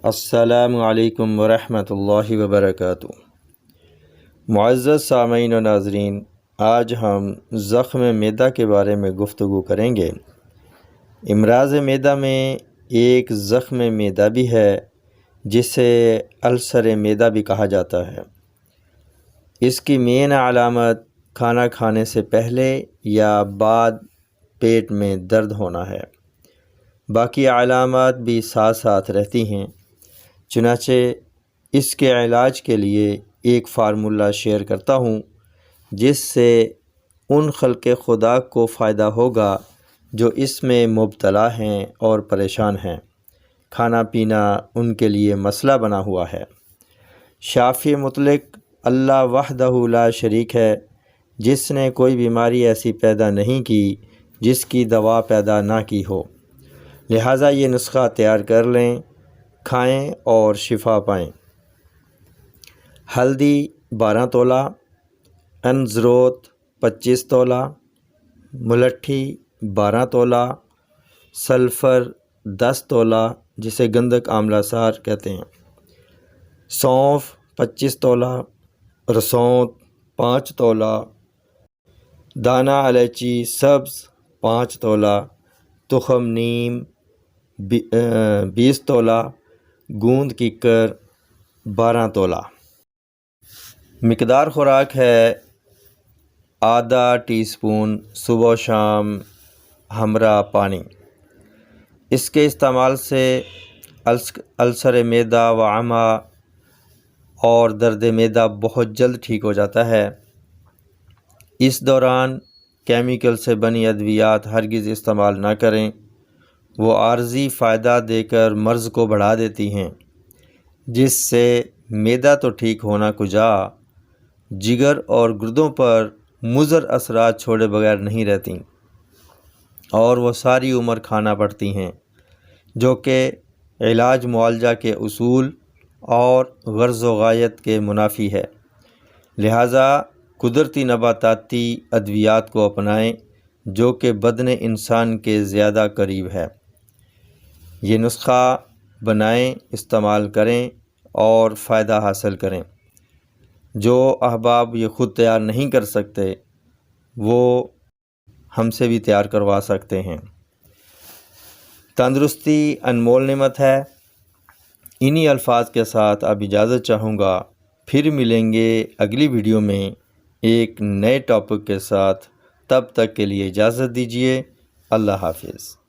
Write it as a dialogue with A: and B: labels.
A: السلام علیکم ورحمۃ اللہ وبرکاتہ۔ معزز سامعین و ناظرین، آج ہم زخم معدہ کے بارے میں گفتگو کریں گے۔ امراض معدہ میں ایک زخم معدہ بھی ہے جسے السر معدہ بھی کہا جاتا ہے۔ اس کی مین علامت کھانا کھانے سے پہلے یا بعد پیٹ میں درد ہونا ہے۔ باقی علامات بھی ساتھ ساتھ رہتی ہیں۔ چنانچہ اس کے علاج کے لیے ایک فارمولہ شیئر کرتا ہوں جس سے ان خلق خدا کو فائدہ ہوگا جو اس میں مبتلا ہیں اور پریشان ہیں۔ کھانا پینا ان کے لیے مسئلہ بنا ہوا ہے۔ شافی مطلق اللہ وحدہ لا شریک ہے، جس نے کوئی بیماری ایسی پیدا نہیں کی جس کی دوا پیدا نہ کی ہو، لہٰذا یہ نسخہ تیار کر لیں، کھائیں اور شفا پائیں۔ ہلدی 12 تولہ، انزروت 25 تولہ، ملٹھی 12 تولہ، سلفر 10 تولہ جسے گندک آملہ سار کہتے ہیں، سونف 25 تولہ، رسوند 5 تولہ، دانہ الائچی سبز 5 تولہ، تخم نیم 20 تولہ، گوند کیکر 12 تولہ۔ مقدار خوراک ہے آدھا ٹی سپون صبح و شام ہمراہ پانی۔ اس کے استعمال سے السر معدہ و آمہ اور درد معدہ بہت جلد ٹھیک ہو جاتا ہے۔ اس دوران کیمیکل سے بنی ادویات ہرگز استعمال نہ کریں، وہ عارضی فائدہ دے کر مرض کو بڑھا دیتی ہیں، جس سے معدہ تو ٹھیک ہونا کجا، جگر اور گردوں پر مضر اثرات چھوڑے بغیر نہیں رہتی اور وہ ساری عمر کھانا پڑتی ہیں، جو کہ علاج معالجہ کے اصول اور غرض و غایت کے منافی ہے۔ لہٰذا قدرتی نباتاتی ادویات کو اپنائیں جو کہ بدن انسان کے زیادہ قریب ہے۔ یہ نسخہ بنائیں، استعمال کریں اور فائدہ حاصل کریں۔ جو احباب یہ خود تیار نہیں کر سکتے وہ ہم سے بھی تیار کروا سکتے ہیں۔ تندرستی انمول نعمت ہے۔ انہی الفاظ کے ساتھ اب اجازت چاہوں گا، پھر ملیں گے اگلی ویڈیو میں ایک نئے ٹاپک کے ساتھ۔ تب تک کے لیے اجازت دیجیے۔ اللہ حافظ۔